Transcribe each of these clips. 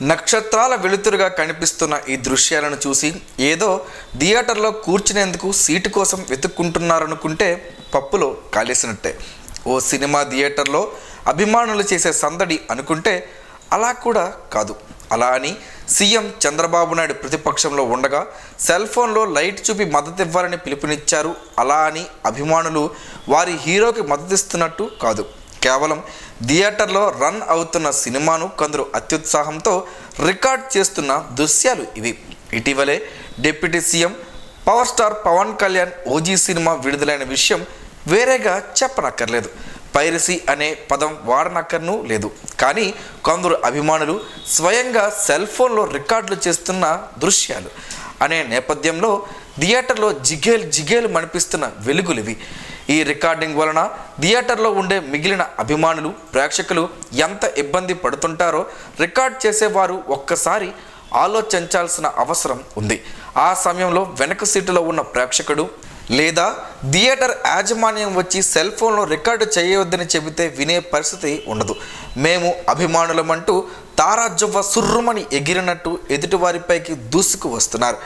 నక్షత్రాల వెలుతురుగా కనిపిస్తున్న ఈ దృశ్యాలను చూసి ఏదో థియేటర్లో కూర్చునేందుకు సీటు కోసం వెతుక్కుంటున్నారనుకుంటే పప్పులో కాలేసినట్టే. ఓ సినిమా థియేటర్లో అభిమానులు చేసే సందడి అనుకుంటే అలా కూడా కాదు. అలా అని సీఎం చంద్రబాబు నాయుడు ప్రతిపక్షంలో ఉండగా సెల్ ఫోన్లో లైట్ చూపి మద్దతు ఇవ్వాలని పిలుపునిచ్చారు. అలా అని అభిమానులు వారి హీరోకి మద్దతిస్తున్నట్టు కాదు. కేవలం థియేటర్లో రన్ అవుతున్న సినిమాను కొందరు అత్యుత్సాహంతో రికార్డ్ చేస్తున్న దృశ్యాలు ఇవి. ఇటీవలే deputy CM power star Pawan Kalyan OG cinema విడుదలైన విషయం వేరేగా చెప్పనక్కర్లేదు. పైరసీ అనే పదం వాడనక్కర్ను లేదు. కానీ కొందరు అభిమానులు స్వయంగా సెల్ ఫోన్లో రికార్డులు చేస్తున్న దృశ్యాలు అనే నేపథ్యంలో థియేటర్లో జిగేలు మనిపిస్తున్న వెలుగులివి. ఈ రికార్డింగ్ వలన థియేటర్లో ఉండే మిగిలిన అభిమానులు ప్రేక్షకులు ఎంత ఇబ్బంది పడుతుంటారో రికార్డ్ చేసేవారు ఒక్కసారి ఆలోచించాల్సిన అవసరం ఉంది. ఆ సమయంలో వెనక సీటులో ఉన్న ప్రేక్షకుడు లేదా థియేటర్ యాజమాన్యం వచ్చి సెల్ ఫోన్లో రికార్డు చేయవద్దని చెబితే వినే పరిస్థితి ఉండదు. మేము అభిమానులమంటూ తారాజువ్వ సుర్రుమని ఎగిరినట్టు ఎదుటివారిపైకి దూసుకు వస్తున్నారు.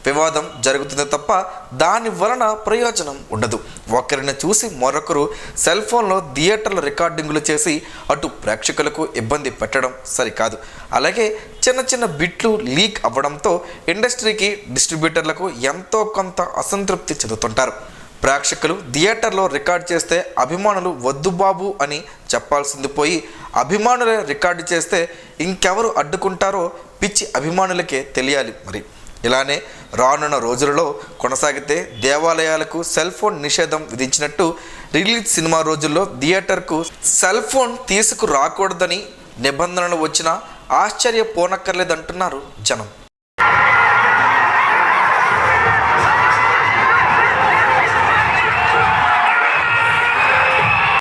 వివాదం జరుగుతుంది తప్ప దాని వలన ప్రయోజనం ఉండదు. ఒకరిని చూసి మరొకరు సెల్ ఫోన్లో థియేటర్ల రికార్డింగులు చేసి అటు ప్రేక్షకులకు ఇబ్బంది పెట్టడం సరికాదు. అలాగే చిన్న బిట్లు లీక్ అవ్వడంతో ఇండస్ట్రీకి డిస్ట్రిబ్యూటర్లకు ఎంతో కొంత అసంతృప్తి చెందుతుంటారు. ప్రేక్షకులు థియేటర్లో రికార్డ్ చేస్తే అభిమానులు వద్దు బాబు అని చెప్పాల్సింది పోయి అభిమానులే రికార్డు చేస్తే ఇంకెవరు అడ్డుకుంటారో పిచ్చి అభిమానులకే తెలియాలి. మరి ఇలానే రానున్న రోజులలో కొనసాగితే దేవాలయాలకు సెల్ ఫోన్ నిషేధం విధించినట్టు రిలీజ్ సినిమా రోజుల్లో థియేటర్కు సెల్ ఫోన్ తీసుకురాకూడదని నిబంధనలు వచ్చినా ఆశ్చర్యపోనక్కర్లేదంటున్నారు జనం.